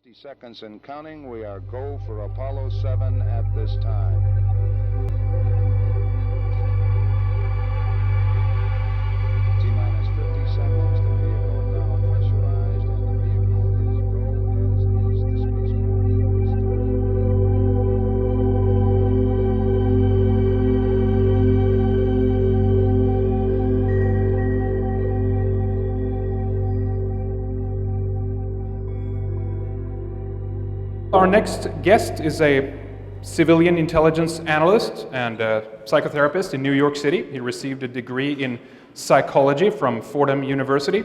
60 seconds and counting. We are go for Apollo 7 at this time. T-minus 50 seconds. The vehicle now pressurized, and the vehicle is go, as is the Our next guest is a civilian intelligence analyst and a psychotherapist in New York City. He received a degree in psychology from Fordham University.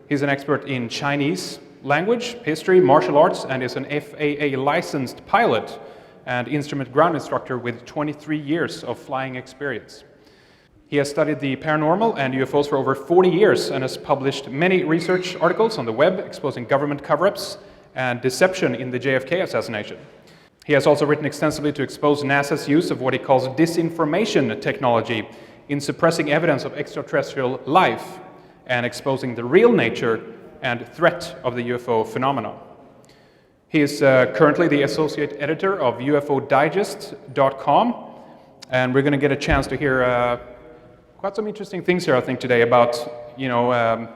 He's an expert in Chinese language, history, martial arts, and is an FAA licensed pilot and instrument ground instructor with 23 years of flying experience. He has studied the paranormal and UFOs for over 40 years and has published many research articles on the web exposing government cover-ups and deception in the JFK assassination. He has also written extensively to expose NASA's use of what he calls disinformation technology in suppressing evidence of extraterrestrial life and exposing the real nature and threat of the UFO phenomenon. He is currently the associate editor of UFOdigest.com, and we're going to get a chance to hear quite some interesting things here, I think, today about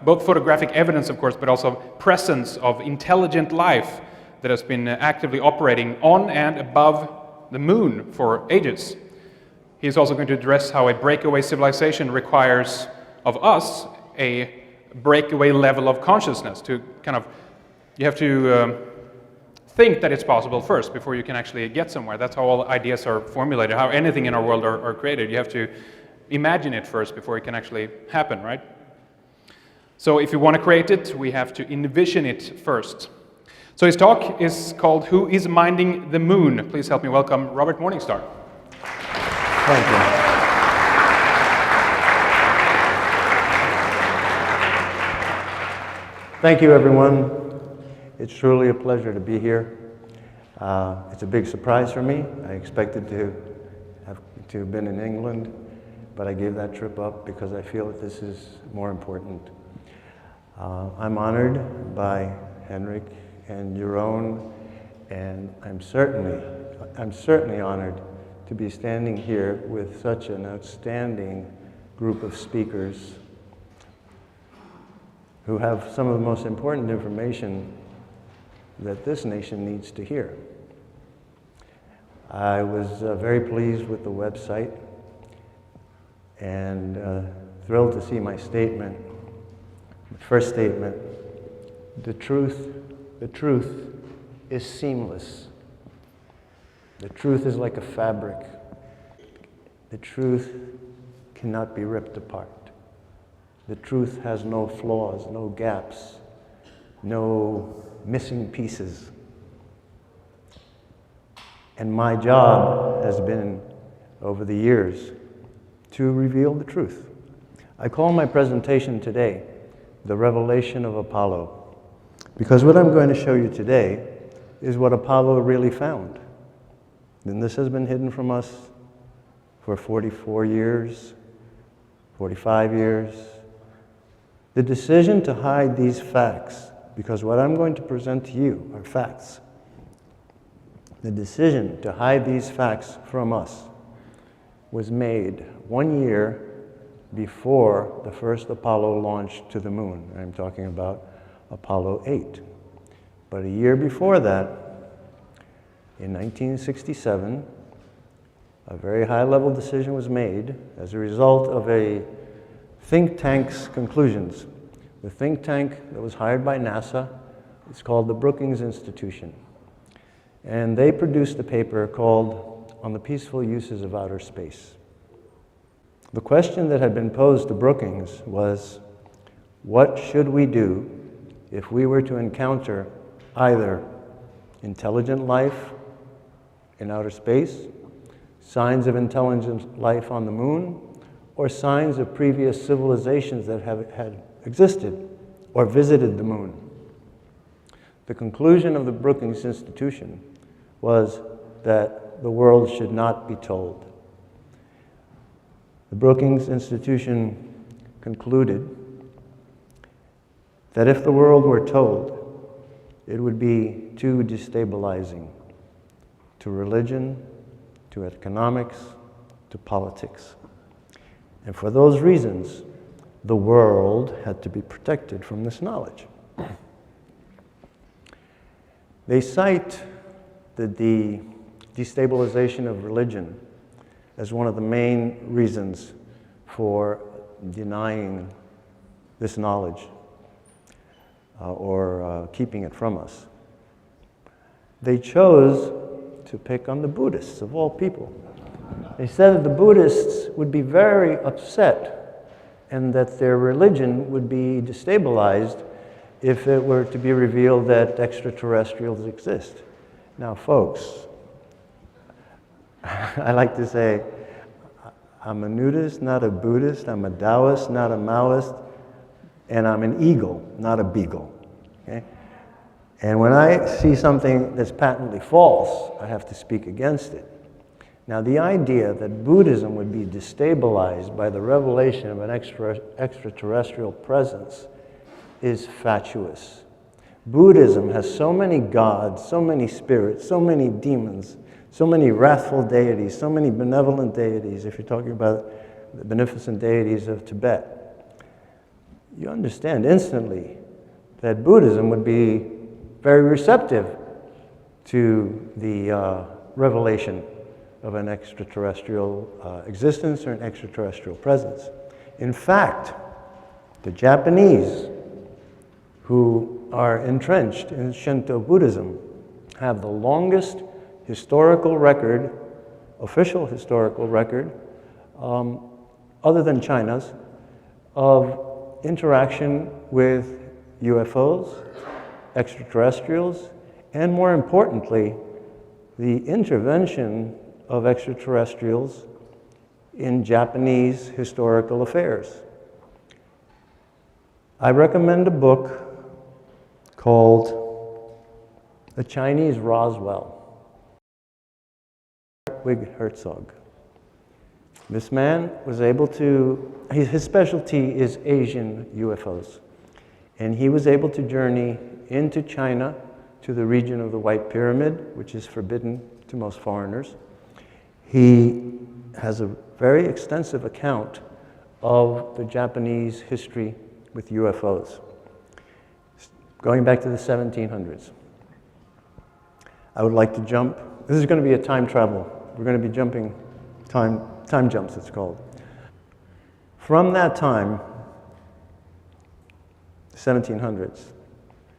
both photographic evidence, of course, but also presence of intelligent life that has been actively operating on and above the moon for ages. He's also going to address how a breakaway civilization requires of us a breakaway level of consciousness to you have to think that it's possible first before you can actually get somewhere. That's how all ideas are formulated, how anything in our world are created. You have to imagine it first before it can actually happen, right? So if you want to create it, we have to envision it first. So his talk is called Who is Minding the Moon? Please help me welcome Robert Morningstar. Thank you. Thank you, everyone. It's truly a pleasure to be here. It's a big surprise for me. I expected to have been in England, but I gave that trip up because I feel that this is more important. I'm honored by Henrik and Jeroen, and I'm certainly honored to be standing here with such an outstanding group of speakers who have some of the most important information that this nation needs to hear. I was very pleased with the website and thrilled to see my statement. First statement, the truth is seamless. The truth is like a fabric. The truth cannot be ripped apart. The truth has no flaws, no gaps, no missing pieces. And my job has been, over the years, to reveal the truth. I call my presentation today The Revelation of Apollo, because what I'm going to show you today is what Apollo really found. And this has been hidden from us for 44 years, 45 years. The decision to hide these facts, because what I'm going to present to you are facts. The decision to hide these facts from us was made 1 year before the first Apollo launch to the moon. I'm talking about Apollo 8. But a year before that, in 1967, a very high-level decision was made as a result of a think tank's conclusions. The think tank that was hired by NASA is called the Brookings Institution. And they produced a paper called On the Peaceful Uses of Outer Space. The question that had been posed to Brookings was, what should we do if we were to encounter either intelligent life in outer space, signs of intelligent life on the moon, or signs of previous civilizations that had existed or visited the moon? The conclusion of the Brookings Institution was that the world should not be told. The Brookings Institution concluded that if the world were told, it would be too destabilizing to religion, to economics, to politics. And for those reasons, the world had to be protected from this knowledge. They cite the destabilization of religion as one of the main reasons for denying this knowledge or keeping it from us. They chose to pick on the Buddhists, of all people. They said that the Buddhists would be very upset and that their religion would be destabilized if it were to be revealed that extraterrestrials exist. Now, folks, I like to say, I'm a nudist, not a Buddhist. I'm a Taoist, not a Maoist. And I'm an eagle, not a beagle. Okay? And when I see something that's patently false, I have to speak against it. Now, the idea that Buddhism would be destabilized by the revelation of an extraterrestrial presence is fatuous. Buddhism has so many gods, so many spirits, so many demons, so many wrathful deities, so many benevolent deities, if you're talking about the beneficent deities of Tibet. You understand instantly that Buddhism would be very receptive to the revelation of an extraterrestrial existence or an extraterrestrial presence. In fact, the Japanese, who are entrenched in Shinto Buddhism, have the longest historical record, official historical record, other than China's, of interaction with UFOs, extraterrestrials, and more importantly, the intervention of extraterrestrials in Japanese historical affairs. I recommend a book called The Chinese Roswell, Ludwig Herzog. This man was able to, his specialty is Asian UFOs, and he was able to journey into China to the region of the White Pyramid, which is forbidden to most foreigners. He has a very extensive account of the Japanese history with UFOs, going back to the 1700s. I would like to jump. This is going to be a time travel. We're going to be jumping time jumps, it's called. From that time, the 1700s,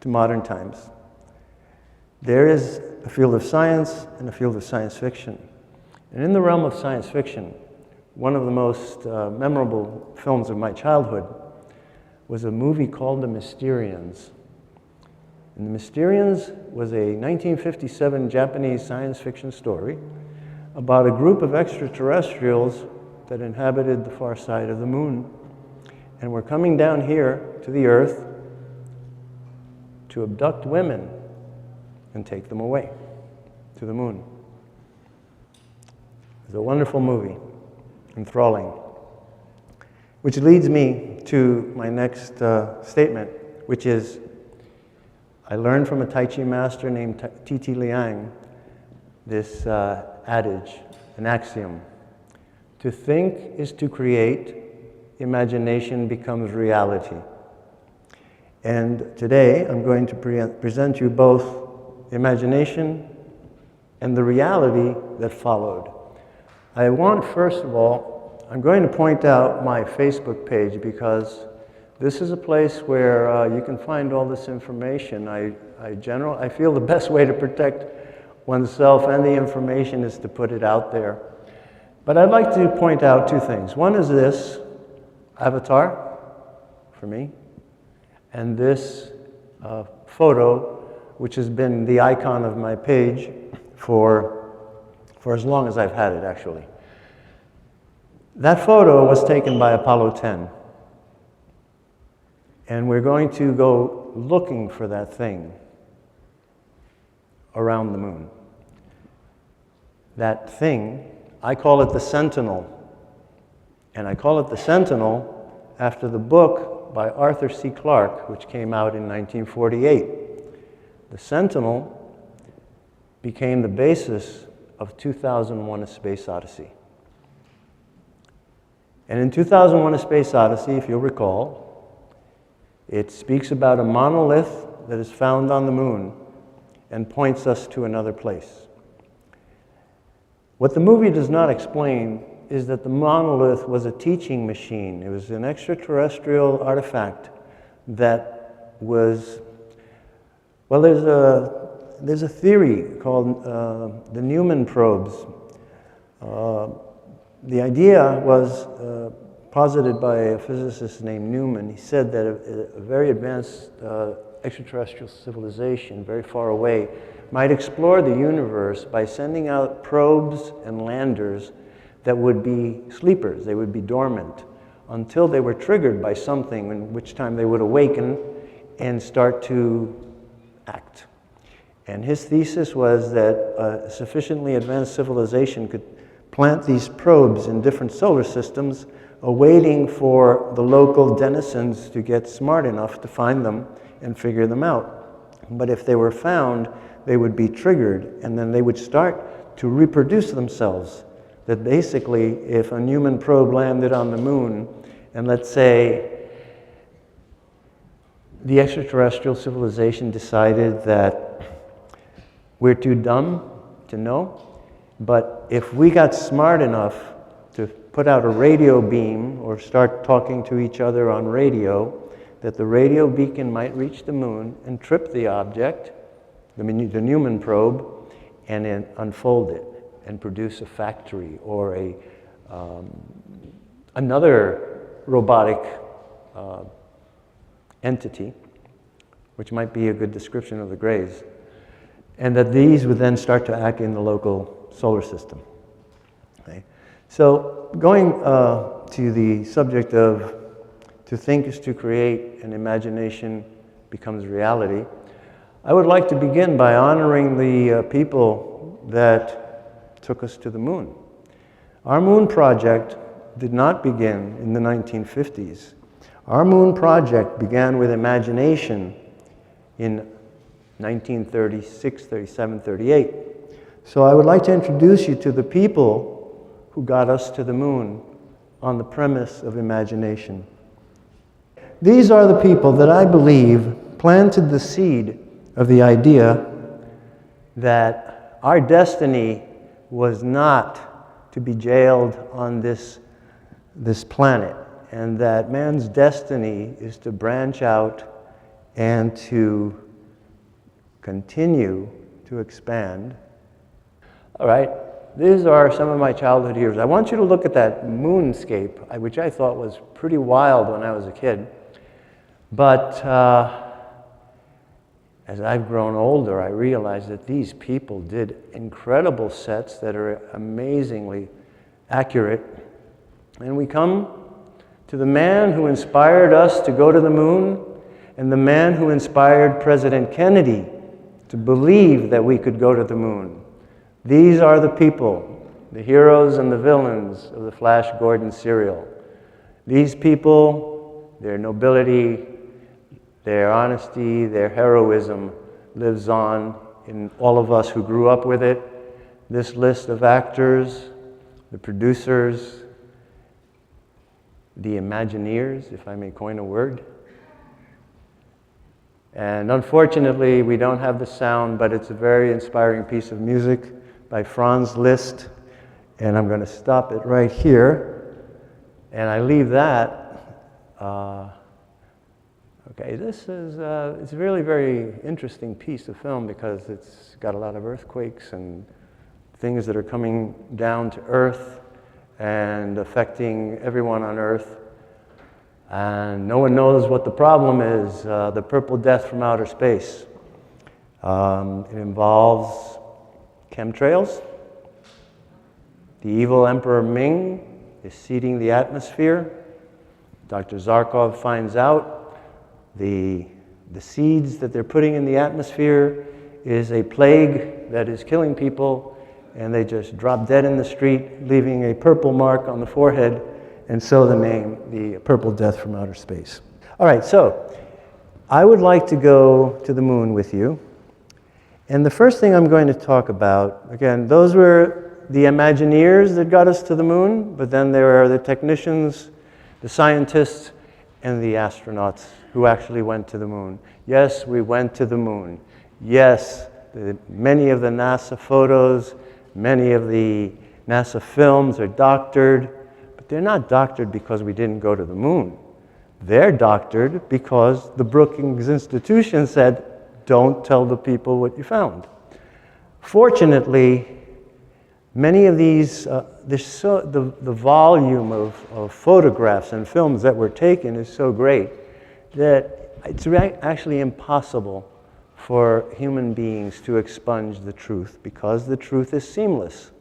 to modern times, there is a field of science and a field of science fiction. And in the realm of science fiction, one of the most memorable films of my childhood was a movie called The Mysterians. And The Mysterians was a 1957 Japanese science fiction story about a group of extraterrestrials that inhabited the far side of the moon and were coming down here to the Earth to abduct women and take them away to the moon. It's a wonderful movie, enthralling, which leads me to my next statement, which is, I learned from a Tai Chi master named T.T. Liang this adage, an axiom. To think is to create, imagination becomes reality. And today I'm going to present you both imagination and the reality that followed. I want, first of all, I'm going to point out my Facebook page because this is a place where you can find all this information. I feel the best way to protect oneself and the information is to put it out there. But I'd like to point out two things. One is this avatar for me, and this photo, which has been the icon of my page for as long as I've had it, actually. That photo was taken by Apollo 10. And we're going to go looking for that thing around the moon. That thing, I call it the Sentinel. And I call it the Sentinel after the book by Arthur C. Clarke, which came out in 1948. The Sentinel became the basis of 2001: A Space Odyssey. And in 2001: A Space Odyssey, if you'll recall, it speaks about a monolith that is found on the moon and points us to another place. What the movie does not explain is that the monolith was a teaching machine. It was an extraterrestrial artifact that was, well, there's a theory called the Newman probes. The idea was posited by a physicist named Newman. He said that a very advanced extraterrestrial civilization very far away might explore the universe by sending out probes and landers that would be sleepers. They would be dormant until they were triggered by something, in which time they would awaken and start to act. And his thesis was that a sufficiently advanced civilization could plant these probes in different solar systems, awaiting for the local denizens to get smart enough to find them and figure them out. But if they were found, they would be triggered, and then they would start to reproduce themselves. That basically, if a Newman probe landed on the moon, and let's say the extraterrestrial civilization decided that we're too dumb to know, but if we got smart enough to put out a radio beam or start talking to each other on radio, that the radio beacon might reach the moon and trip the object, the Newman probe, and then unfold it and produce a factory or another robotic entity, which might be a good description of the Greys, and that these would then start to act in the local solar system. Okay? So going to the subject of to think is to create and imagination becomes reality, I would like to begin by honoring the people that took us to the moon. Our moon project did not begin in the 1950s. Our moon project began with imagination in 1936, 37, 38. So I would like to introduce you to the people who got us to the moon on the premise of imagination. These are the people that I believe planted the seed of the idea that our destiny was not to be jailed on this planet, and that man's destiny is to branch out and to continue to expand. All right, these are some of my childhood years. I want you to look at that moonscape, which I thought was pretty wild when I was a kid. But as I've grown older, I realize that these people did incredible sets that are amazingly accurate. And we come to the man who inspired us to go to the moon, and the man who inspired President Kennedy to believe that we could go to the moon. These are the people, the heroes and the villains of the Flash Gordon serial. These people, their nobility, their honesty, their heroism lives on in all of us who grew up with it. This list of actors, the producers, the Imagineers, if I may coin a word. And unfortunately, we don't have the sound, but it's a very inspiring piece of music by Franz Liszt. And I'm going to stop it right here. And I leave that. Okay, this is it's a really very interesting piece of film because it's got a lot of earthquakes and things that are coming down to Earth and affecting everyone on Earth. And no one knows what the problem is, the purple death from outer space. It involves chemtrails. The evil Emperor Ming is seeding the atmosphere. Dr. Zarkov finds out the seeds that they're putting in the atmosphere is a plague that is killing people, and they just drop dead in the street, leaving a purple mark on the forehead, and so the name, the purple death from outer space. All right, so I would like to go to the moon with you, And the first thing I'm going to talk about, again, those were the Imagineers that got us to the moon, but then there are the technicians, the scientists, and the astronauts who actually went to the moon. Yes, we went to the moon. Yes, many of the NASA photos, many of the NASA films are doctored, but they're not doctored because we didn't go to the moon. They're doctored because the Brookings Institution said, don't tell the people what you found. Fortunately, many of these, the volume of photographs and films that were taken is so great that it's actually impossible for human beings to expunge the truth because the truth is seamless.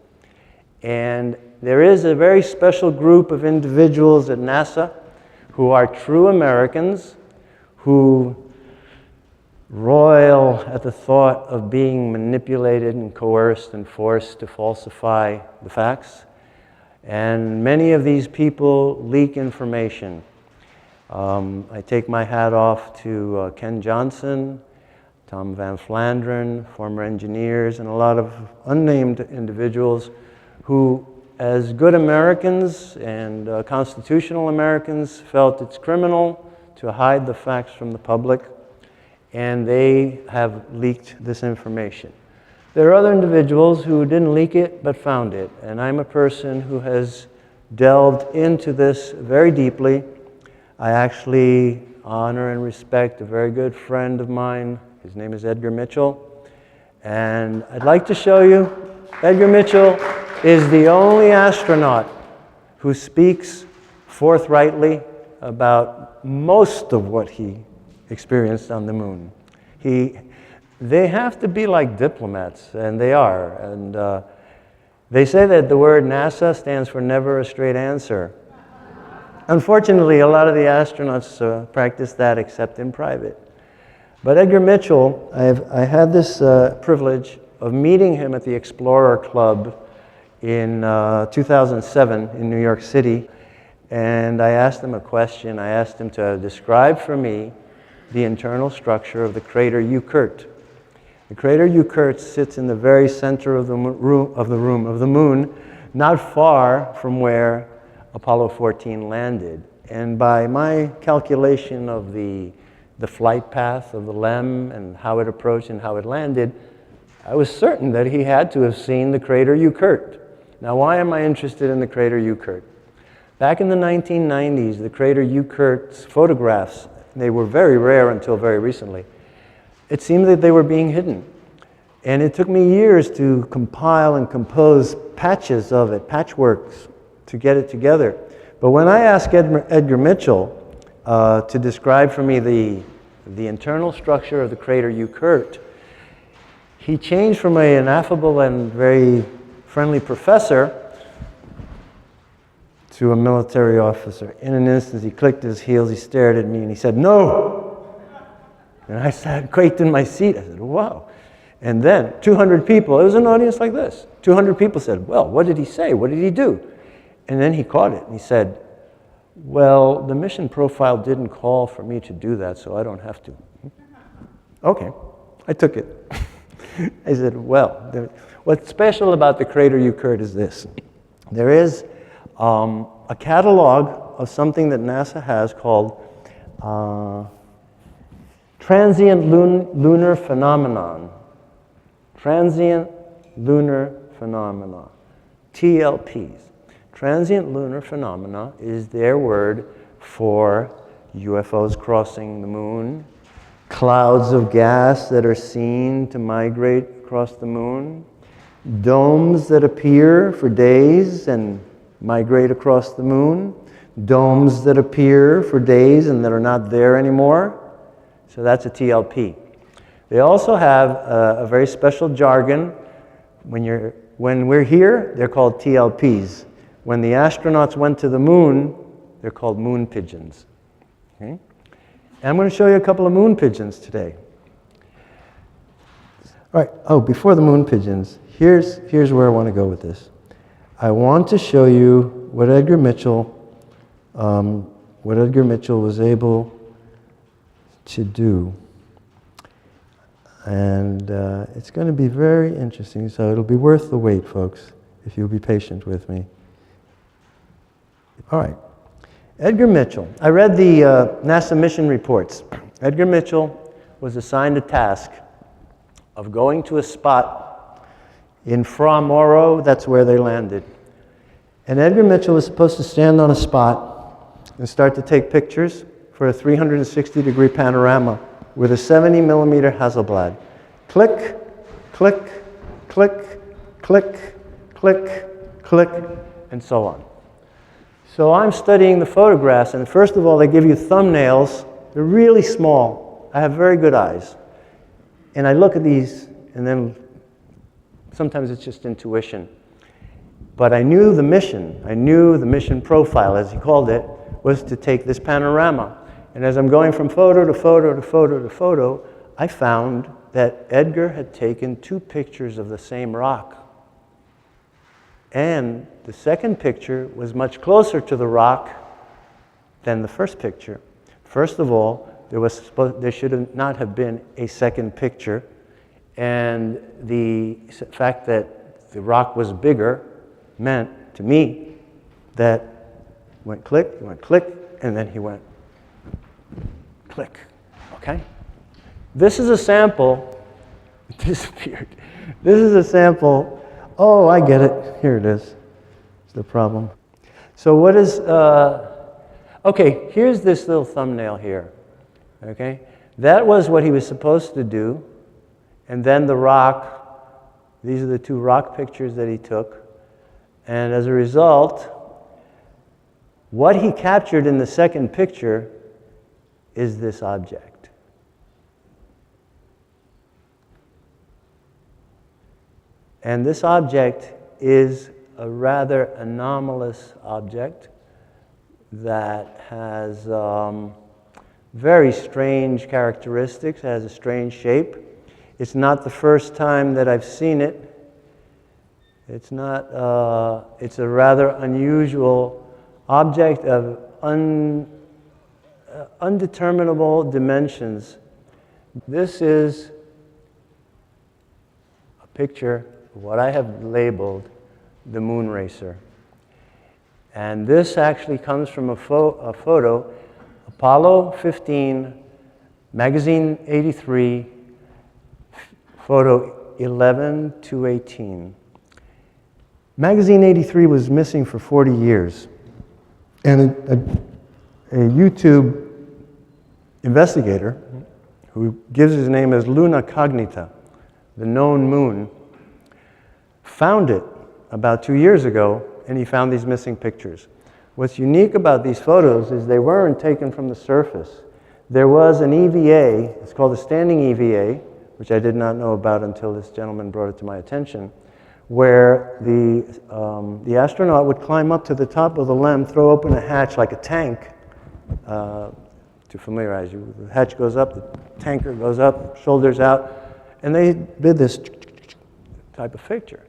And there is a very special group of individuals at NASA who are true Americans who roil at the thought of being manipulated and coerced and forced to falsify the facts. And many of these people leak information. I take my hat off to Ken Johnson, Tom Van Flandern, former engineers, and a lot of unnamed individuals who, as good Americans and constitutional Americans, felt it's criminal to hide the facts from the public, and they have leaked this information. There are other individuals who didn't leak it but found it, and I'm a person who has delved into this very deeply. I actually honor and respect a very good friend of mine. His name is Edgar Mitchell, and I'd like to show you. Edgar Mitchell is the only astronaut who speaks forthrightly about most of what he experienced on the moon. They have to be like diplomats, and they are. And they say that the word NASA stands for never a straight answer. Unfortunately, a lot of the astronauts practice that except in private. But Edgar Mitchell, I had this privilege of meeting him at the Explorer Club in 2007 in New York City. And I asked him a question. I asked him to describe for me the internal structure of the crater Eucurt. The crater Eucurt sits in the very center of the moon, not far from where Apollo 14 landed. And by my calculation of the flight path of the LEM and how it approached and how it landed, I was certain that he had to have seen the crater Eucurt. Now, why am I interested in the crater Eucurt? Back in the 1990s, the crater Eucurt's photographs, they were very rare until very recently. It seemed that they were being hidden. And it took me years to compile and compose patches of it, patchworks, to get it together. But when I asked Edgar Mitchell to describe for me the internal structure of the crater Eucurt, he changed from an ineffable and very friendly professor to a military officer. In an instant, he clicked his heels, he stared at me, and he said, "No!" And I sat quaked in my seat. I said, "Wow." And then 200 people, it was an audience like this, 200 people said, "Well, what did he say? What did he do?" And then he caught it, and he said, "Well, the mission profile didn't call for me to do that, so I don't have to." Okay, I took it. I said, well, what's special about the crater Eucurt is this. There is a catalog of something that NASA has called transient lunar phenomenon. Transient lunar phenomena, TLPs. Transient lunar phenomena is their word for UFOs crossing the moon, clouds of gas that are seen to migrate across the moon, domes that appear for days and migrate across the moon, domes that appear for days and that are not there anymore. So that's a TLP. They also have a very special jargon. When we're here, they're called TLPs. When the astronauts went to the moon, they're called moon pigeons. Okay? And I'm going to show you a couple of moon pigeons today. All right. Oh, before the moon pigeons, here's where I want to go with this. I want to show you what Edgar Mitchell was able to do. And it's going to be very interesting, so it'll be worth the wait, folks, if you'll be patient with me. All right. Edgar Mitchell. I read the NASA mission reports. Edgar Mitchell was assigned a task of going to a spot in Fra Mauro, that's where they landed. And Edgar Mitchell was supposed to stand on a spot and start to take pictures for a 360-degree panorama with a 70-millimeter Hasselblad. Click, click, click, click, click, click, and so on. So I'm studying the photographs, and first of all, they give you thumbnails. They're really small. I have very good eyes. And I look at these, and then sometimes it's just intuition. But I knew the mission. I knew the mission profile, as he called it, was to take this panorama. And as I'm going from photo to photo to photo to photo, I found that Edgar had taken 2 pictures of the same rock. And the second picture was much closer to the rock than the first picture. First of all, there should not have been a second picture. And the fact that the rock was bigger meant to me that went click, and then he went click. Okay? This is a sample. It disappeared. This is a sample. Oh, I get it. Here it is. It's the problem. So what is, okay, here's this little thumbnail here. Okay? That was what he was supposed to do. And then the rock, these are the 2 rock pictures that he took. And as a result, what he captured in the second picture is this object. And this object is a rather anomalous object that has very strange characteristics, has a strange shape. It's not the first time that I've seen it. It's not, it's a rather unusual object of undeterminable dimensions. This is a picture of what I have labeled the moon racer. And this actually comes from a photo, Apollo 15, magazine 83, photo 11 to 18. Magazine 83 was missing for 40 years. And a YouTube investigator, who gives his name as Luna Cognita, the known moon, found it about 2 years ago, and he found these missing pictures. What's unique about these photos is they weren't taken from the surface. There was an EVA, it's called a standing EVA, which I did not know about until this gentleman brought it to my attention, where the astronaut would climb up to the top of the LEM, throw open a hatch like a tank, to familiarize you. The hatch goes up, the tanker goes up, shoulders out, and they did this type of picture.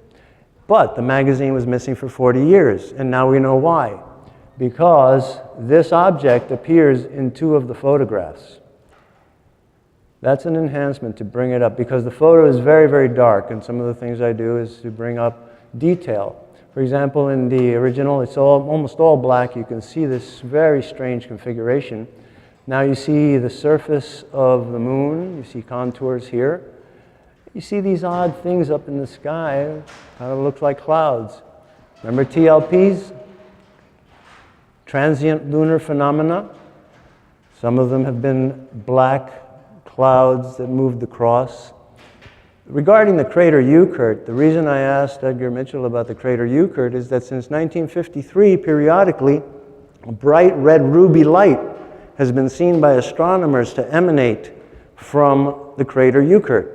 But the magazine was missing for 40 years, and now we know why. Because this object appears in 2 of the photographs. That's an enhancement to bring it up, because the photo is very, very dark, and some of the things I do is to bring up detail. For example, in the original, it's almost all black. You can see this very strange configuration. Now you see the surface of the moon. You see contours here. You see these odd things up in the sky. Kind of looks like clouds. Remember TLPs? Transient lunar phenomena. Some of them have been black clouds that moved across. Regarding the crater Euclid, the reason I asked Edgar Mitchell about the crater Euclid is that since 1953, periodically, a bright red ruby light has been seen by astronomers to emanate from the crater Euclid.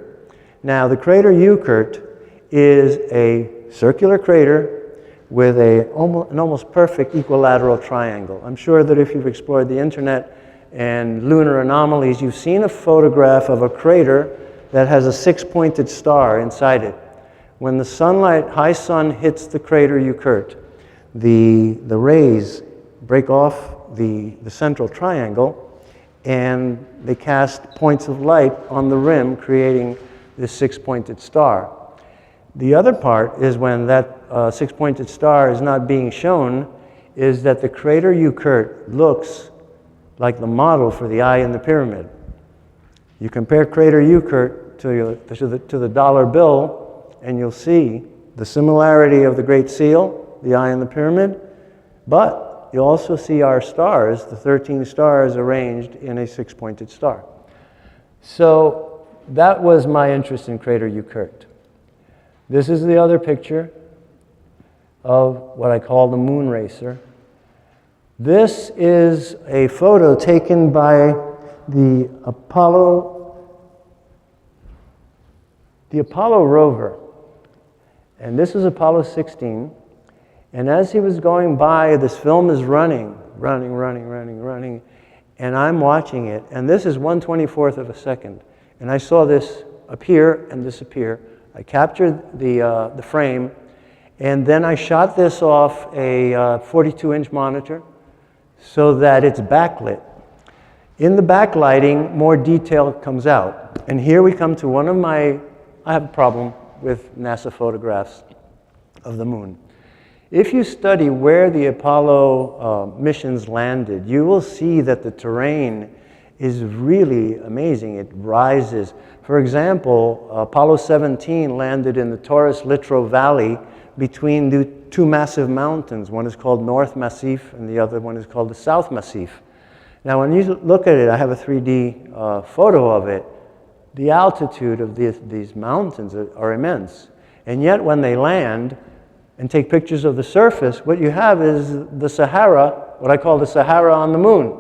Now, the crater Euclid is a circular crater with an almost perfect equilateral triangle. I'm sure that if you've explored the internet and lunar anomalies, you've seen a photograph of a crater that has a 6-pointed star inside it. When the sunlight, high sun, hits the crater Euclid, the rays break off the central triangle, and they cast points of light on the rim, creating this six-pointed star. The other part is when that six-pointed star is not being shown, is that the crater Eucurt looks like the model for the eye in the pyramid. You compare crater Eucurt to the dollar bill, and you'll see the similarity of the Great Seal, the eye in the pyramid, but you'll also see our stars, the 13 stars arranged in a six-pointed star. So that was my interest in crater Eucurt. This is the other picture of what I call the moon racer. This is a photo taken by the Apollo rover. And this is Apollo 16. And as he was going by, this film is running, and I'm watching it. And this is 1/24th of a second. And I saw this appear and disappear. I captured the frame, and then I shot this off a 42-inch monitor so that it's backlit. In the backlighting, more detail comes out. And here we come to I have a problem with NASA photographs of the moon. If you study where the Apollo missions landed, you will see that the terrain is really amazing. It rises. For example, Apollo 17 landed in the Taurus Littrow Valley between the two massive mountains. One is called North Massif and the other one is called the South Massif. Now when you look at it, I have a 3D photo of it, the altitude of these mountains are immense. And yet when they land and take pictures of the surface, what you have is the Sahara, what I call the Sahara on the moon.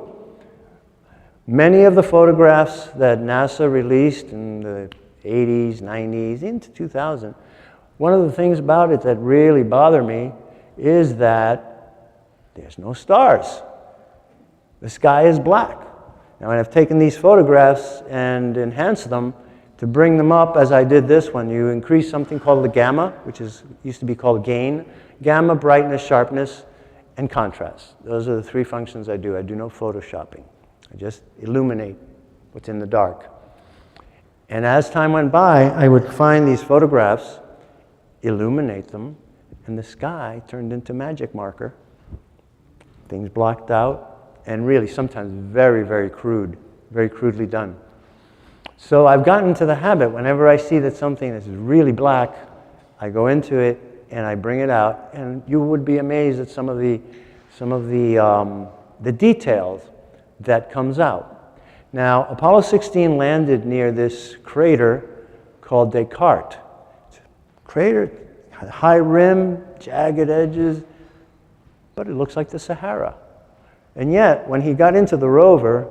Many of the photographs that NASA released in the 80s, 90s, into 2000, one of the things about it that really bother me is that there's no stars. The sky is black. Now, I've taken these photographs and enhanced them to bring them up as I did this one. You increase something called the gamma, which used to be called gain. Gamma, brightness, sharpness, and contrast. Those are the three functions I do. I do no photoshopping. I just illuminate what's in the dark. And as time went by, I would find these photographs, illuminate them, and the sky turned into magic marker. Things blocked out, and really sometimes very, very crude, very crudely done. So I've gotten into the habit, whenever I see that something is really black, I go into it and I bring it out, and you would be amazed at some of the details that comes out. Now, Apollo 16 landed near this crater called Descartes. It's a crater, high rim, jagged edges, but it looks like the Sahara. And yet, when he got into the rover,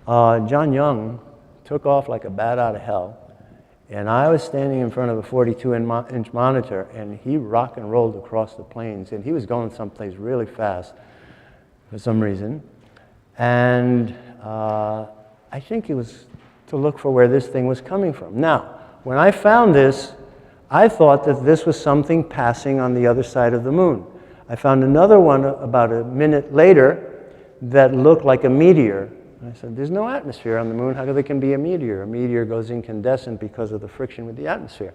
John Young took off like a bat out of hell, and I was standing in front of a 42-inch monitor, and he rock and rolled across the plains, and he was going someplace really fast for some reason. And I think it was to look for where this thing was coming from. Now, when I found this, I thought that this was something passing on the other side of the moon. I found another one about a minute later that looked like a meteor. I said, there's no atmosphere on the moon. How come there can be a meteor? A meteor goes incandescent because of the friction with the atmosphere.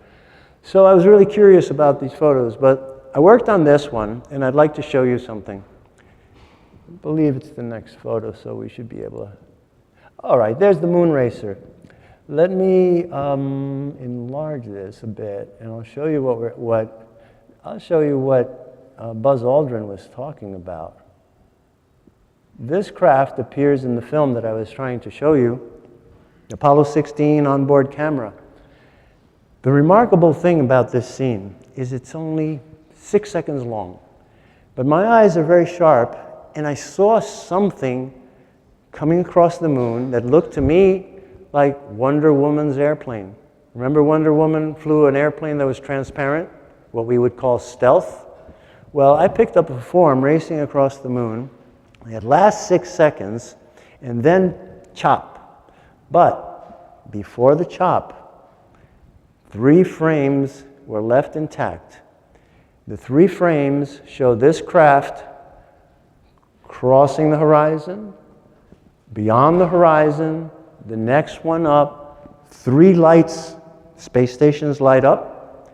So I was really curious about these photos, but I worked on this one, and I'd like to show you something. I believe it's the next photo, so we should be able to... All right, there's the moon racer. Let me enlarge this a bit, and I'll show you what Buzz Aldrin was talking about. This craft appears in the film that I was trying to show you, Apollo 16 onboard camera. The remarkable thing about this scene is it's only 6 seconds long, but my eyes are very sharp, and I saw something coming across the moon that looked to me like Wonder Woman's airplane. Remember Wonder Woman flew an airplane that was transparent, what we would call stealth? Well, I picked up a form racing across the moon. It lasts 6 seconds, and then chop. But before the chop, 3 frames were left intact. The 3 frames show this craft crossing the horizon, beyond the horizon, the next one up, 3 lights space stations light up.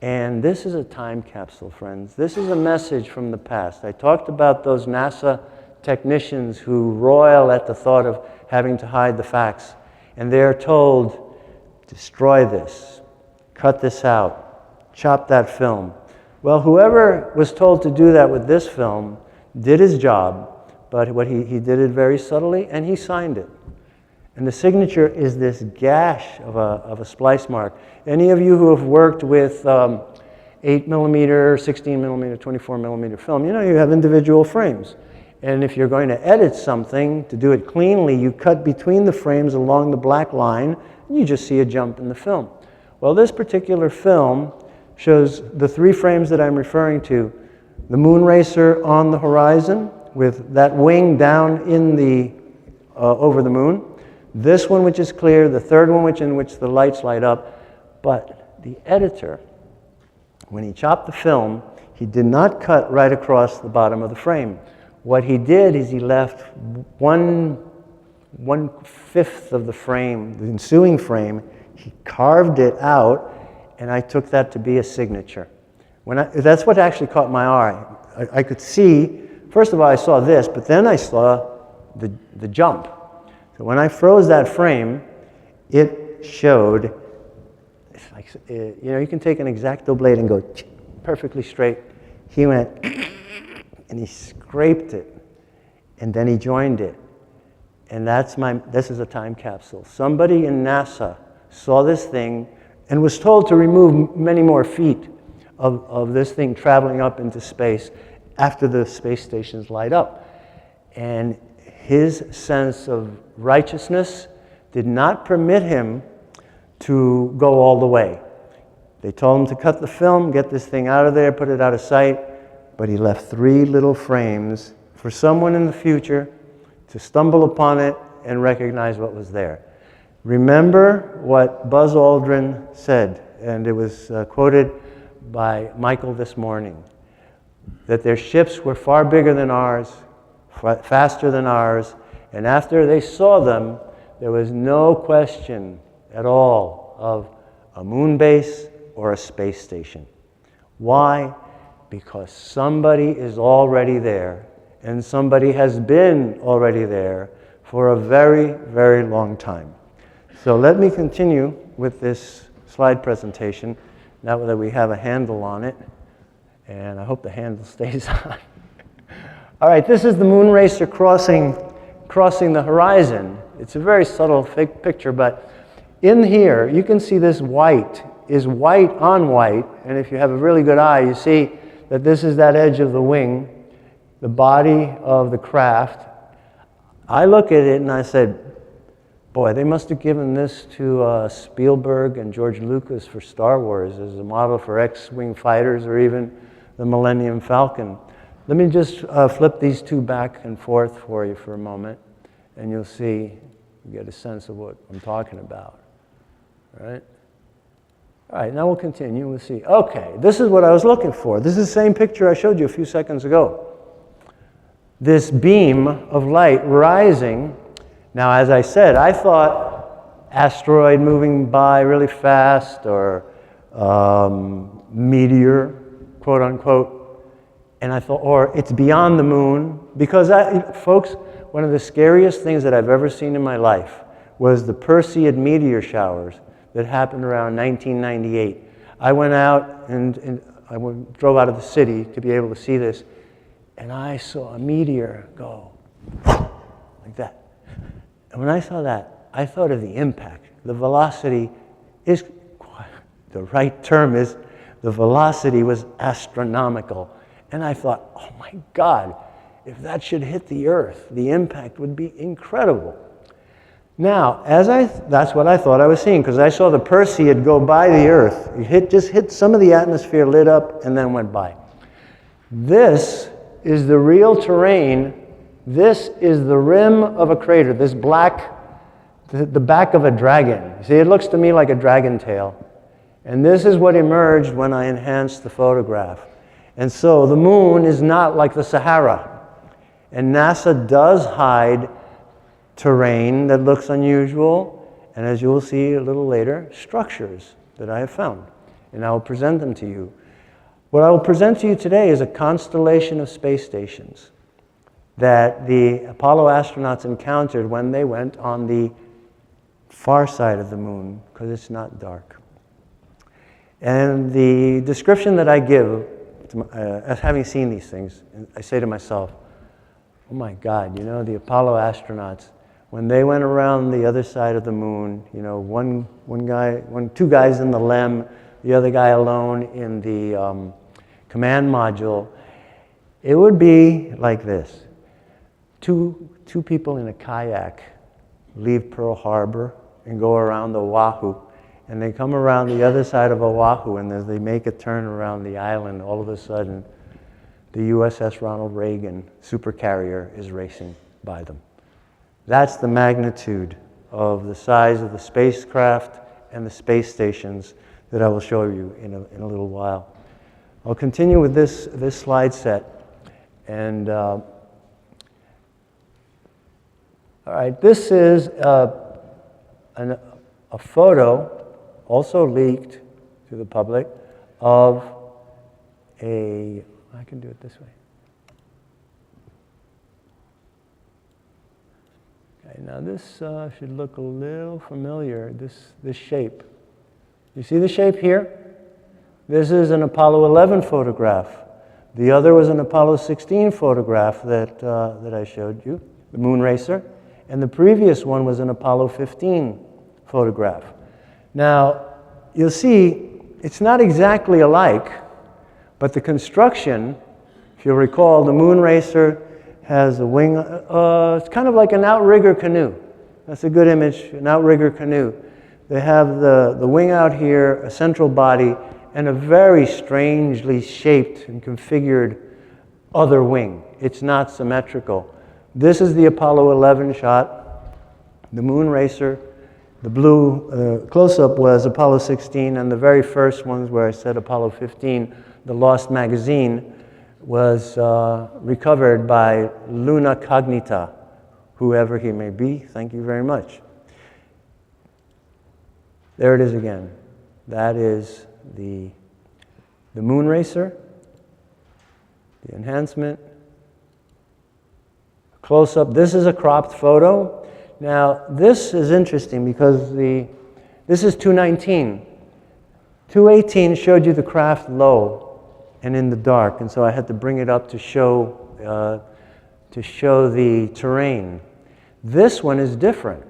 And this is a time capsule, friends. This is a message from the past. I talked about those NASA technicians who roil at the thought of having to hide the facts. And they're told, destroy this, cut this out, chop that film. Well, whoever was told to do that with this film did his job, but he did it very subtly, and he signed it. And the signature is this gash of a splice mark. Any of you who have worked with 8 millimeter, 16 millimeter, 24 millimeter film, you know you have individual frames. And if you're going to edit something, to do it cleanly, you cut between the frames along the black line, and you just see a jump in the film. Well, this particular film shows the 3 frames that I'm referring to. The moon racer on the horizon with that wing down in the over the moon. This one, which is clear, the third one, in which the lights light up. But the editor, when he chopped the film, he did not cut right across the bottom of the frame. What he did is he left 1/5 of the frame, the ensuing frame. He carved it out, and I took that to be a signature. That's what actually caught my eye. I could see, first of all, I saw this, but then I saw the jump. So when I froze that frame, it showed, it's like, you know, you can take an X-Acto blade and go perfectly straight. He went, and he scraped it, and then he joined it. And this is a time capsule. Somebody in NASA saw this thing and was told to remove many more feet of this thing traveling up into space after the space stations light up. And his sense of righteousness did not permit him to go all the way. They told him to cut the film, get this thing out of there, put it out of sight, but he left 3 little frames for someone in the future to stumble upon it and recognize what was there. Remember what Buzz Aldrin said, and it was quoted by Michael this morning, that their ships were far bigger than ours, faster than ours, and after they saw them, there was no question at all of a moon base or a space station. Why? Because somebody is already there, and somebody has been already there for a very, very long time. So let me continue with this slide presentation, now that we have a handle on it, and I hope the handle stays on. All right, this is the moon racer crossing the horizon. It's a very subtle picture, but in here, you can see this white is white on white, and if you have a really good eye, you see that this is that edge of the wing, the body of the craft. I look at it and I said, boy, they must have given this to Spielberg and George Lucas for Star Wars as a model for X-wing fighters or even the Millennium Falcon. Let me just flip these 2 back and forth for you for a moment, and you'll see, you get a sense of what I'm talking about. All right? All right, now we'll continue. We'll see. Okay, this is what I was looking for. This is the same picture I showed you a few seconds ago. This beam of light rising. Now, as I said, I thought asteroid moving by really fast or meteor, quote unquote. And I thought, or it's beyond the moon. Because, folks, one of the scariest things that I've ever seen in my life was the Perseid meteor showers that happened around 1998. I went out and I drove out of the city to be able to see this, and I saw a meteor go like that. And when I saw that, I thought of the impact. The velocity is, the right term is, the velocity was astronomical. And I thought, oh my God, if that should hit the Earth, the impact would be incredible. Now, that's what I thought I was seeing, because I saw the Perseid go by the Earth. It just hit some of the atmosphere, lit up, and then went by. This is the real terrain. This is the rim of a crater, this black, the back of a dragon. See, it looks to me like a dragon tail. And this is what emerged when I enhanced the photograph. And so the moon is not like the Sahara. And NASA does hide terrain that looks unusual, and as you will see a little later, structures that I have found. And I will present them to you. What I will present to you today is a constellation of space stations that the Apollo astronauts encountered when they went on the far side of the moon, because it's not dark. And the description that I give, as having seen these things, I say to myself, oh my God, you know, the Apollo astronauts, when they went around the other side of the moon, you know, two guys in the LEM, the other guy alone in the command module, it would be like this. Two people in a kayak leave Pearl Harbor and go around Oahu, and they come around the other side of Oahu, and as they make a turn around the island, all of a sudden, the USS Ronald Reagan supercarrier is racing by them. That's the magnitude of the size of the spacecraft and the space stations that I will show you in a little while. I'll continue with this slide set, and all right, this is a photo, also leaked to the public, of I can do it this way. Okay, now this should look a little familiar, this shape. You see the shape here? This is an Apollo 11 photograph. The other was an Apollo 16 photograph that I showed you, the moon racer. And the previous one was an Apollo 15 photograph. Now, you'll see it's not exactly alike, but the construction, if you'll recall, the moon racer has a wing, it's kind of like an outrigger canoe. That's a good image, an outrigger canoe. They have the wing out here, a central body, and a very strangely shaped and configured other wing. It's not symmetrical. This is the Apollo 11 shot, the moon racer. The blue close-up was Apollo 16, and the very first ones where I said Apollo 15, the lost magazine, was recovered by Luna Cognita, whoever he may be. Thank you very much. There it is again. That is the moon racer, the enhancement, close-up. This is a cropped photo. Now, this is interesting because this is 219. 218 showed you the craft low and in the dark, and so I had to bring it up to show the terrain. This one is different.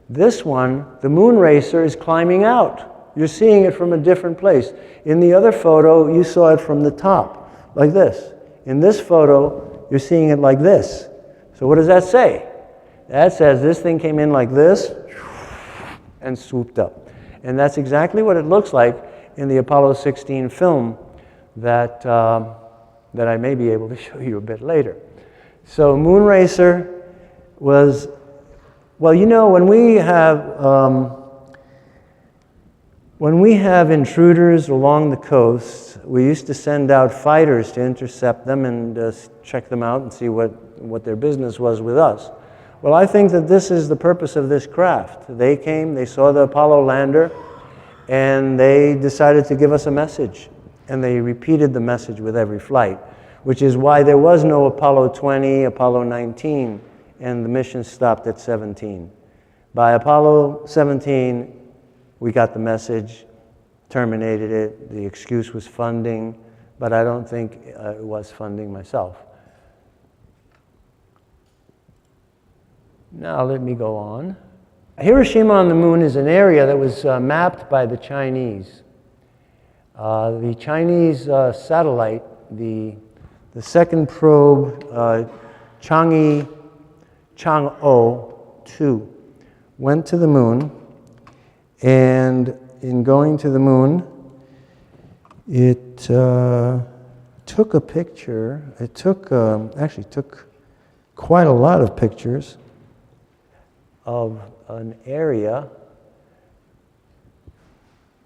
This one, the moon racer, is climbing out. You're seeing it from a different place. In the other photo, you saw it from the top, like this. In this photo, you're seeing it like this. So what does that say? That says this thing came in like this and swooped up. And that's exactly what it looks like in the Apollo 16 film that I may be able to show you a bit later. So moon racer was, well, you know, when we have intruders along the coast, we used to send out fighters to intercept them and check them out and see what their business was with us. Well, I think that this is the purpose of this craft. They came, they saw the Apollo lander, and they decided to give us a message. And they repeated the message with every flight, which is why there was no Apollo 20, Apollo 19, and the mission stopped at 17. By Apollo 17, we got the message, terminated it. The excuse was funding, but I don't think it was funding myself. Now let me go on. Hiroshima on the moon is an area that was mapped by the Chinese. The Chinese satellite, the second probe, Chang'e 2, went to the moon, and in going to the moon, it took a picture. It took, actually took quite a lot of pictures of an area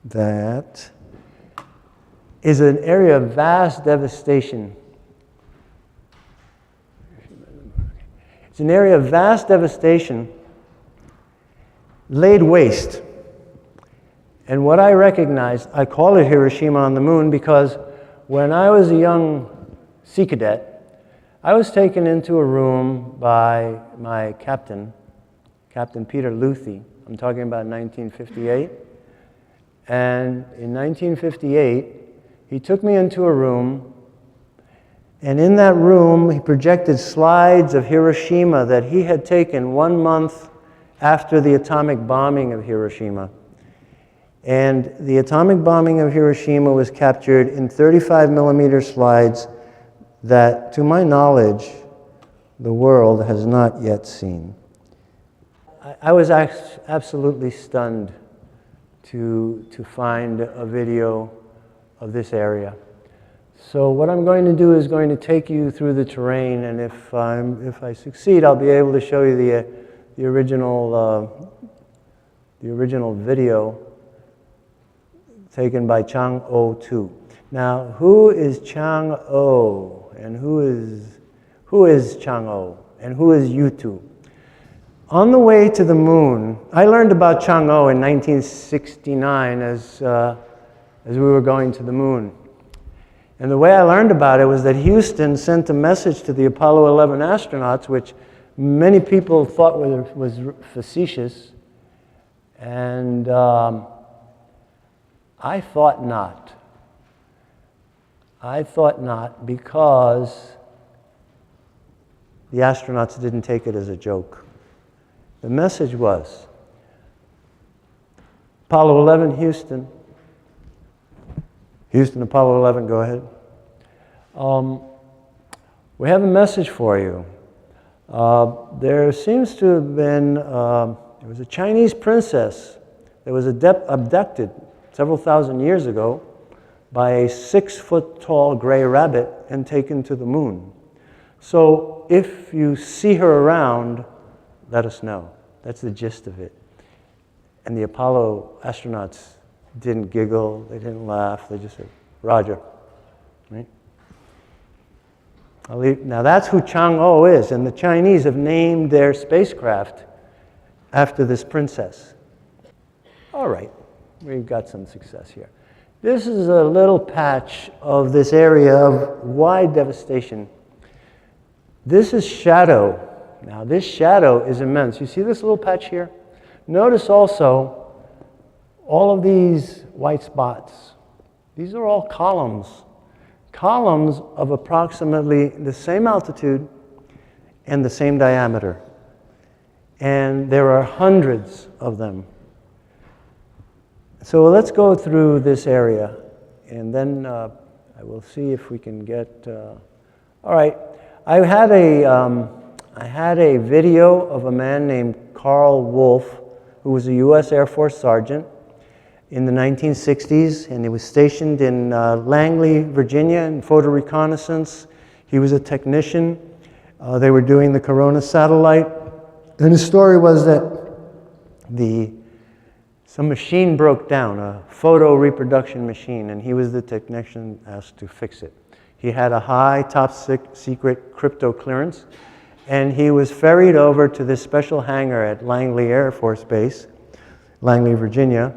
that is an area of vast devastation. It's an area of vast devastation laid waste. And what I recognized, I call it Hiroshima on the Moon because when I was a young sea cadet, I was taken into a room by my captain, Captain Peter Luthi. I'm talking about 1958. And in 1958, he took me into a room, and in that room, he projected slides of Hiroshima that he had taken 1 month after the atomic bombing of Hiroshima. And the atomic bombing of Hiroshima was captured in 35 millimeter slides that, to my knowledge, the world has not yet seen. I was absolutely stunned to find a video of this area. So what I'm going to do is going to take you through the terrain, and if I succeed, I'll be able to show you the original video taken by Chang-O 2. Now, who is Chang-O, and who is Chang-O, and who is U2? On the way to the moon, I learned about Chang-O in 1969 as we were going to the moon. And the way I learned about it was that Houston sent a message to the Apollo 11 astronauts, which many people thought was facetious, and I thought not. I thought not, because the astronauts didn't take it as a joke. The message was, Apollo 11, Houston. Houston, Apollo 11, go ahead. We have a message for you. There seems to have been, there was a Chinese princess that was abducted several thousand years ago by a 6-foot-tall gray rabbit and taken to the moon. So if you see her around, let us know. That's the gist of it. And the Apollo astronauts didn't giggle, they didn't laugh, they just said, Roger. Right? Now that's who Chang-O is, and the Chinese have named their spacecraft after this princess. All right, we've got some success here. This is a little patch of this area of wide devastation. This is shadow. Now this shadow is immense. You see this little patch here? Notice also all of these white spots. These are all columns. Columns of approximately the same altitude and the same diameter. And there are hundreds of them. So let's go through this area, and then I will see if we can get... all right, I had a video of a man named Carl Wolf, who was a U.S. Air Force sergeant in the 1960s, and he was stationed in Langley, Virginia, in photo reconnaissance. He was a technician. They were doing the Corona satellite, and his story was that some machine broke down, a photo reproduction machine, and he was the technician asked to fix it. He had a high top secret crypto clearance, and he was ferried over to this special hangar at Langley Air Force Base, Langley, Virginia,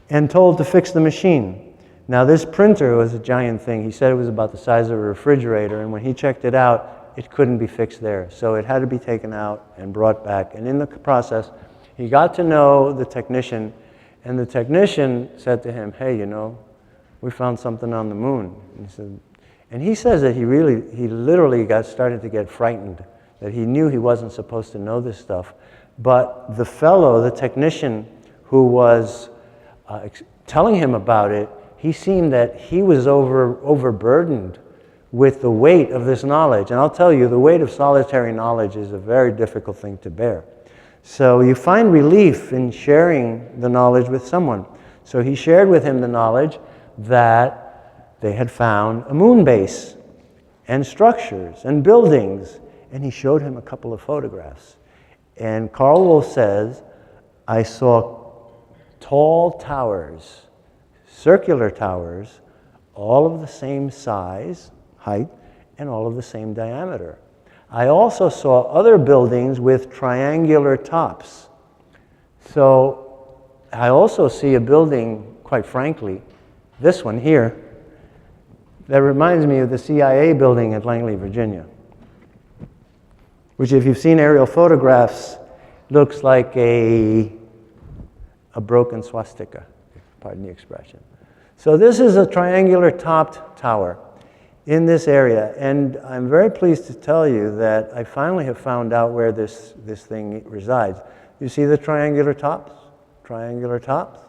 and told to fix the machine. Now this printer was a giant thing. He said it was about the size of a refrigerator, and when he checked it out, it couldn't be fixed there. So it had to be taken out and brought back. And in the process, he got to know the technician, and the technician said to him, hey, you know, we found something on the moon. And he says that he literally started to get frightened, that he knew he wasn't supposed to know this stuff. But the fellow, the technician who was telling him about it, he seemed that he was overburdened with the weight of this knowledge. And I'll tell you, the weight of solitary knowledge is a very difficult thing to bear. So you find relief in sharing the knowledge with someone. So he shared with him the knowledge that they had found a moon base and structures and buildings. And he showed him a couple of photographs. And Carl Wolf says, I saw tall towers, circular towers, all of the same size, height, and all of the same diameter. I also saw other buildings with triangular tops, So I also see a building, quite frankly, this one here, that reminds me of the CIA building at Langley, Virginia, which if you've seen aerial photographs, looks like a broken swastika, pardon the expression. So this is a triangular topped tower in this area, and I'm very pleased to tell you that I finally have found out where this thing resides. You see the triangular tops? Triangular tops?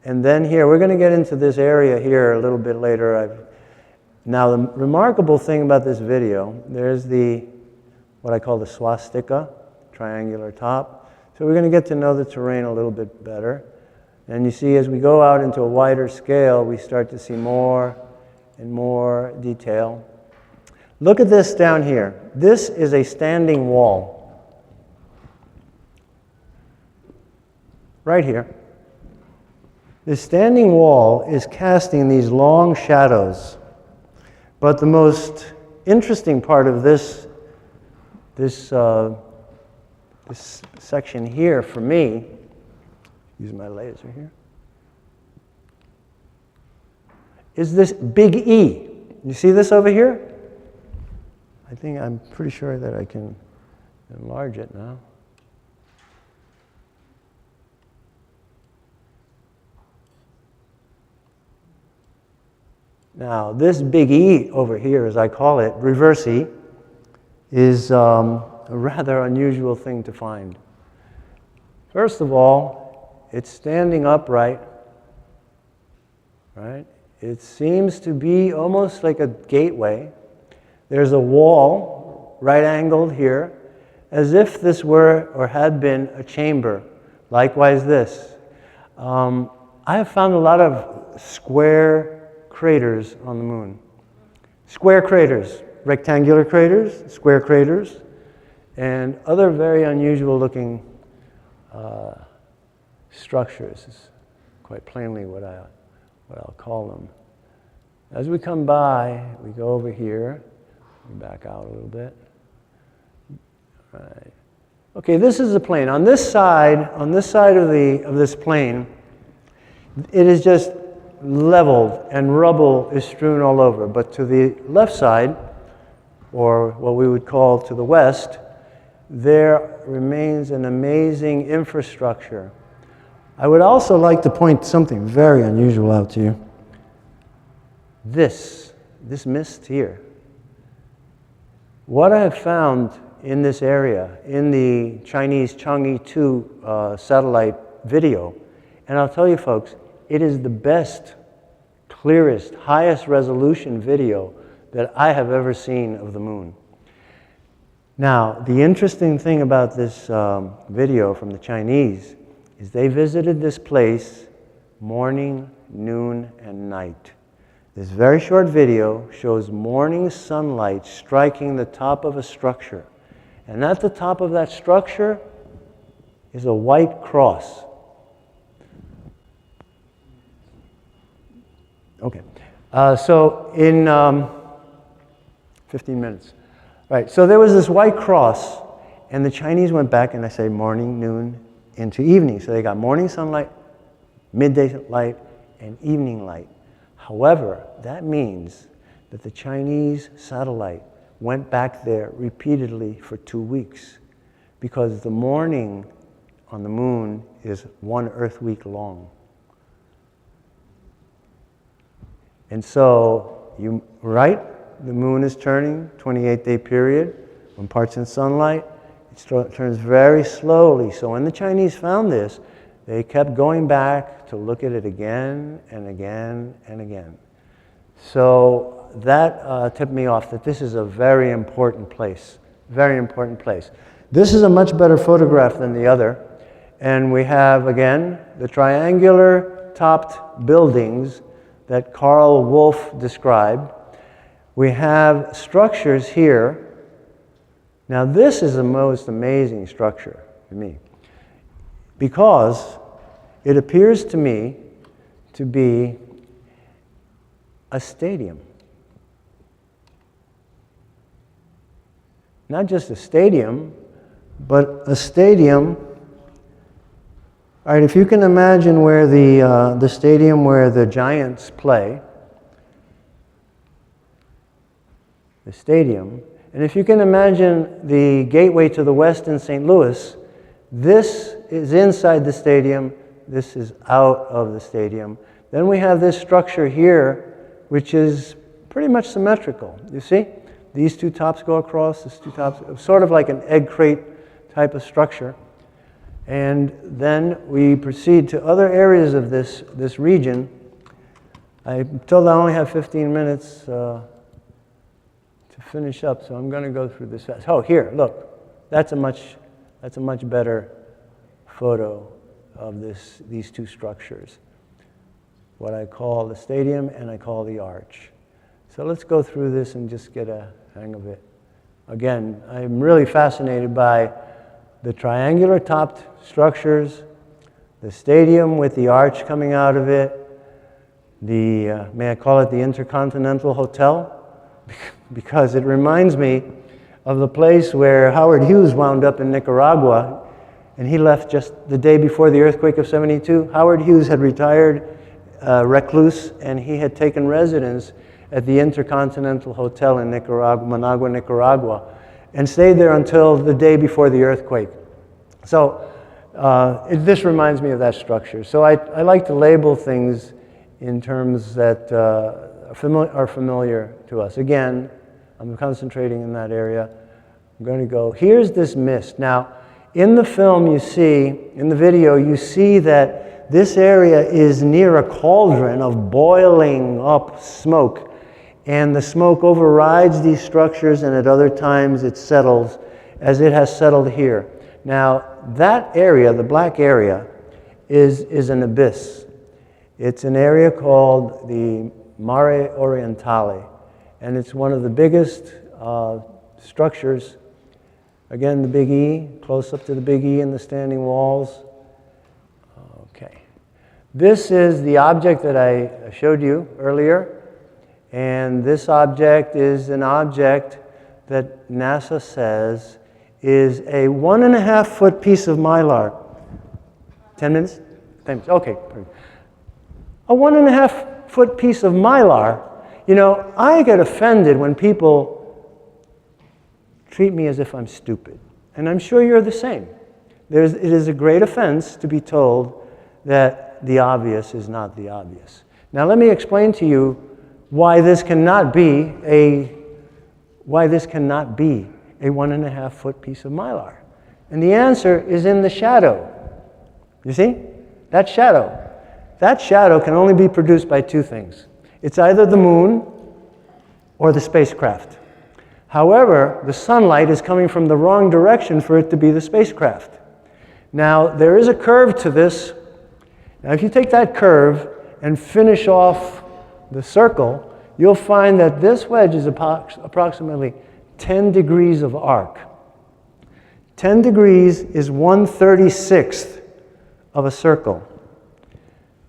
And then here, we're going to get into this area here a little bit later. Now, the remarkable thing about this video, there's what I call the swastika, triangular top. So we're going to get to know the terrain a little bit better. And you see, as we go out into a wider scale, we start to see more and more detail. Look at this down here. This is a standing wall. Right here. This standing wall is casting these long shadows. But the most interesting part of this section here for me, use my laser here, is this big E. You see this over here? I'm pretty sure that I can enlarge it now. Now, this big E over here, as I call it, reverse E, is a rather unusual thing to find. First of all, it's standing upright, right? It seems to be almost like a gateway. There's a wall, right-angled here, as if this were or had been a chamber. Likewise this. I have found a lot of square craters on the moon. Square craters, rectangular craters, square craters, and other very unusual looking structures is quite plainly what I'll call them. As we come by, we go over here, we back out a little bit. All right. Okay, this is the plane. On this side of this plane, it is just leveled and rubble is strewn all over. But to the left side, or what we would call to the west, there remains an amazing infrastructure. I would also like to point something very unusual out to you. This mist here. What I have found in this area, in the Chinese Chang'e 2 satellite video, and I'll tell you folks, it is the best, clearest, highest resolution video that I have ever seen of the moon. Now, the interesting thing about this video from the Chinese is they visited this place morning, noon, and night. This very short video shows morning sunlight striking the top of a structure. And at the top of that structure is a white cross. Okay, so in 15 minutes. Right, so there was this white cross, and the Chinese went back, and I say morning, noon, into evening. So they got morning sunlight, midday light, and evening light. However, that means that the Chinese satellite went back there repeatedly for 2 weeks, because the morning on the moon is 1 Earth week long. And so, the moon is turning, 28-day period. When part's in sunlight, it turns very slowly. So when the Chinese found this, they kept going back to look at it again and again and again. So that tipped me off that this is a very important place, very important place. This is a much better photograph than the other. And we have, again, the triangular topped buildings that Carl Wolf described. We have structures here. Now this is the most amazing structure to me, because it appears to me to be a stadium. Not just a stadium, but a stadium All right, if you can imagine where the stadium where the Giants play, the stadium, and if you can imagine the gateway to the west in St. Louis, this is inside the stadium, this is out of the stadium. Then we have this structure here, which is pretty much symmetrical. You see? These two tops go across, these two tops, sort of like an egg crate type of structure. And then we proceed to other areas of this region. I'm told I only have 15 minutes to finish up, so I'm going to go through this fast. Oh, here, look. That's a much better photo of these two structures. What I call the stadium and I call the arch. So let's go through this and just get a hang of it. Again, I'm really fascinated by the triangular topped structures, the stadium with the arch coming out of it, the, may I call it the Intercontinental Hotel? Because it reminds me of the place where Howard Hughes wound up in Nicaragua, and he left just the day before the earthquake of '72. Howard Hughes had retired recluse, and he had taken residence at the Intercontinental Hotel in Nicaragua, Managua, Nicaragua, and stayed there until the day before the earthquake. So this reminds me of that structure. So I like to label things in terms that are familiar to us. Again, I'm concentrating in that area. I'm going to go, here's this mist. Now, in the film you see, in the video, you see that this area is near a cauldron of boiling up smoke. And the smoke overrides these structures, and at other times it settles, as it has settled here. Now, that area, the black area, is an abyss. It's an area called the Mare Orientale, and it's one of the biggest structures. Again, the Big E, close up to the Big E and the standing walls. Okay. This is the object that I showed you earlier. And this object is an object that NASA says is a 1.5 foot piece of mylar. 10 minutes? 10 minutes, okay. A 1.5 foot piece of mylar. You know, I get offended when people treat me as if I'm stupid. And I'm sure you're the same. It is a great offense to be told that the obvious is not the obvious. Now let me explain to you why this cannot be a 1.5 foot piece of mylar. And the answer is in the shadow. You see? That shadow. That shadow can only be produced by two things. It's either the moon or the spacecraft. However, the sunlight is coming from the wrong direction for it to be the spacecraft. Now, there is a curve to this. Now, if you take that curve and finish off the circle, you'll find that this wedge is approximately 10 degrees of arc. 10 degrees is 1/36th of a circle.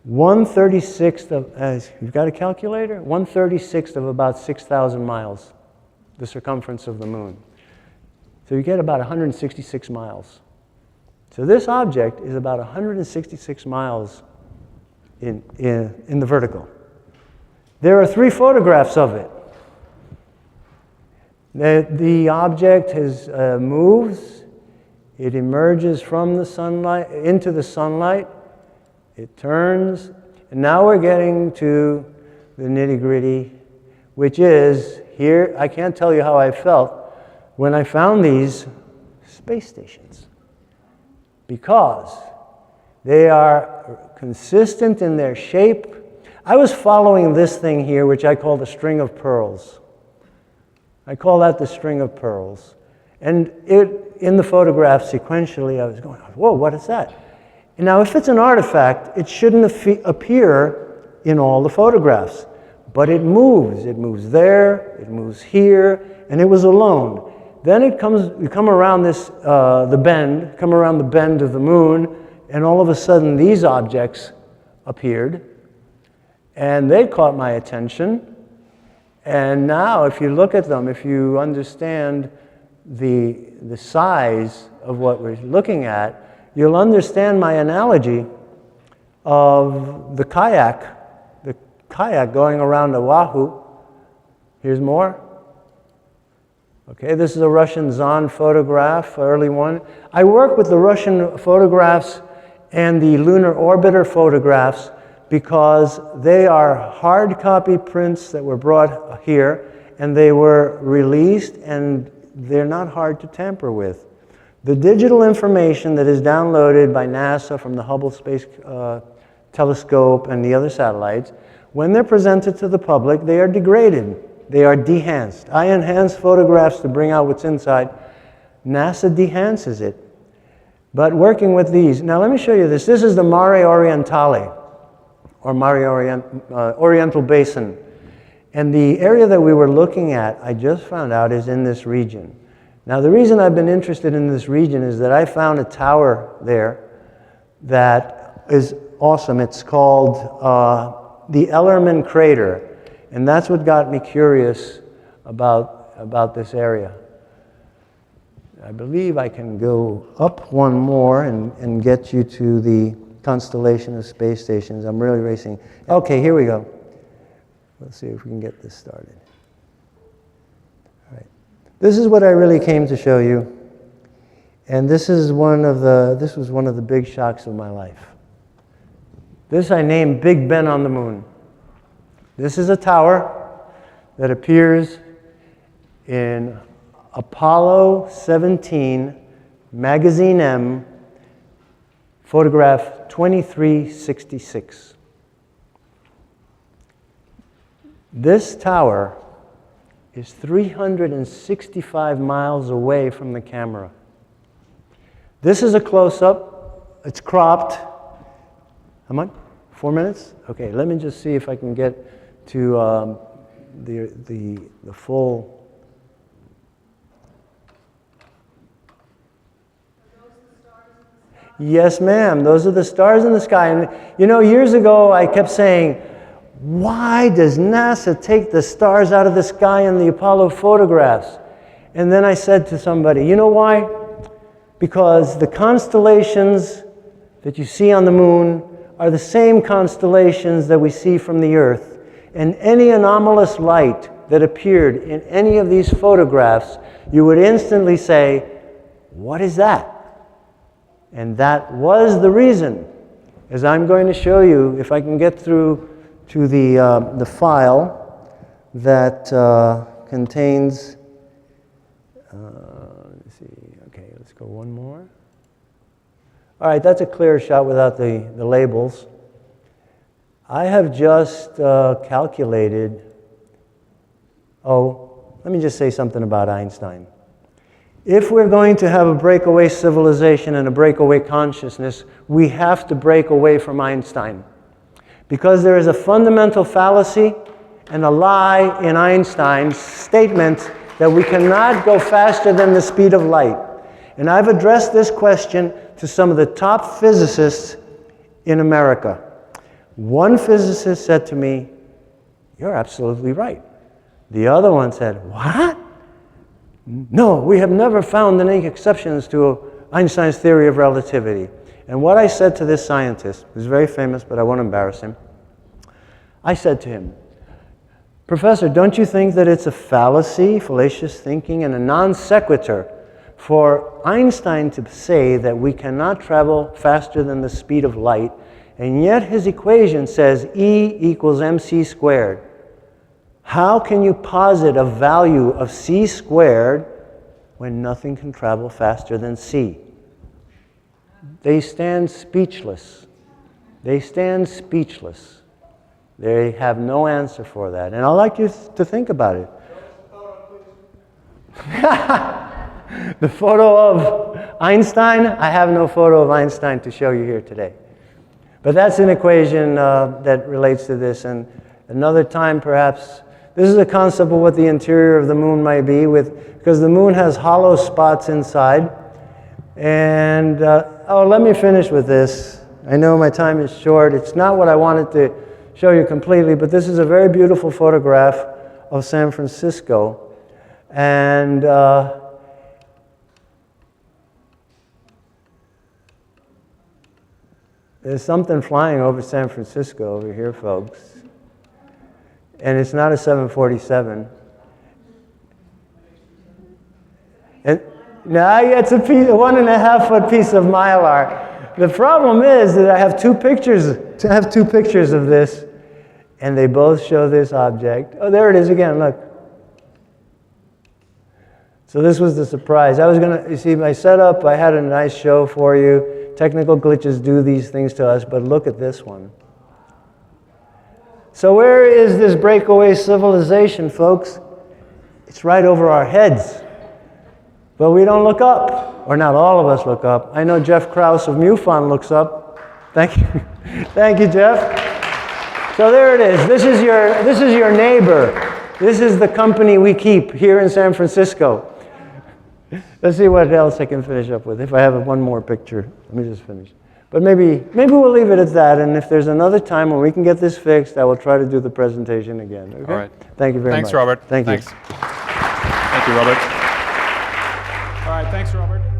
1/36th of, you've got a calculator? 1/36th of about 6,000 miles, the circumference of the moon. So you get about 166 miles. So this object is about 166 miles in the vertical. There are 3 photographs of it. The object moves, it emerges from the sunlight, into the sunlight, it turns, and now we're getting to the nitty-gritty, which is, here, I can't tell you how I felt when I found these space stations. Because they are consistent in their shape. I was following this thing here, which I call the string of pearls. I call that the string of pearls. And in the photograph, sequentially, I was going, whoa, what is that? And now, if it's an artifact, it shouldn't appear in all the photographs. But it moves. It moves there, it moves here, and it was alone. Then you come around the bend of the moon, and all of a sudden, these objects appeared. And they caught my attention. And now, if you look at them, if you understand the size of what we're looking at, you'll understand my analogy of the kayak going around Oahu. Here's more. Okay, this is a Russian Zond photograph, early one. I work with the Russian photographs and the lunar orbiter photographs because they are hard copy prints that were brought here, and they were released, and they're not hard to tamper with. The digital information that is downloaded by NASA from the Hubble Space Telescope and the other satellites, when they're presented to the public, they are degraded. They are dehanced. I enhance photographs to bring out what's inside. NASA dehances it. But working with these, now let me show you this. This is the Mare Orientale, or Oriental Basin. And the area that we were looking at, I just found out, is in this region. Now the reason I've been interested in this region is that I found a tower there that is awesome. It's called the Ellerman Crater. And that's what got me curious about this area. I believe I can go up one more and get you to the constellation of space stations. I'm really racing. Okay, here we go. Let's see if we can get this started. All right. This is what I really came to show you. And this was one of the big shocks of my life. This I named Big Ben on the Moon. This is a tower that appears in Apollo 17, Magazine M, photograph 2366. This tower is 365 miles away from the camera. This is a close-up. It's cropped. How much? 4 minutes? Okay, let me just see if I can get to the full. Yes, ma'am. Those are the stars in the sky. And you know, years ago I kept saying, why does NASA take the stars out of the sky in the Apollo photographs? And then I said to somebody, you know why? Because the constellations that you see on the moon are the same constellations that we see from the Earth. And any anomalous light that appeared in any of these photographs, you would instantly say, what is that? And that was the reason, as I'm going to show you, if I can get through to the file that contains, let's see, okay, let's go one more. All right, that's a clear shot without the labels. I have just calculated, let me just say something about Einstein. If we're going to have a breakaway civilization and a breakaway consciousness, we have to break away from Einstein. Because there is a fundamental fallacy and a lie in Einstein's statement that we cannot go faster than the speed of light. And I've addressed this question to some of the top physicists in America. One physicist said to me, you're absolutely right. The other one said, what? No, we have never found any exceptions to Einstein's theory of relativity. And what I said to this scientist, who's very famous, but I won't embarrass him, I said to him, Professor, don't you think that it's a fallacy, fallacious thinking, and a non sequitur for Einstein to say that we cannot travel faster than the speed of light, and yet his equation says E equals mc squared? How can you posit a value of c squared when nothing can travel faster than c? They stand speechless. They stand speechless. They have no answer for that. And I'd like you to think about it. The photo of Einstein? I have no photo of Einstein to show you here today. But that's an equation that relates to this. And another time, perhaps, this is a concept of what the interior of the moon might be, because the moon has hollow spots inside. And, let me finish with this. I know my time is short. It's not what I wanted to show you completely, but this is a very beautiful photograph of San Francisco. And There's something flying over San Francisco over here, folks. And it's not a 747. And, no, it's a 1.5-foot piece of Mylar. The problem is that I have two pictures of this, and they both show this object. Oh, there it is again, look. So this was the surprise. You see my setup, I had a nice show for you. Technical glitches do these things to us, but look at this one. So where is this breakaway civilization, folks? It's right over our heads. But we don't look up, or not all of us look up. I know Jeff Krause of MUFON looks up. Thank you. Thank you, Jeff. So there it is. This is your neighbor. This is the company we keep here in San Francisco. Let's see what else I can finish up with. If I have one more picture, let me just finish. But maybe we'll leave it at that, and if there's another time when we can get this fixed, I will try to do the presentation again. Okay? All right. Thank you very much. Thanks, Robert. Thank you. Thanks. Thank you, Robert. All right, thanks, Robert.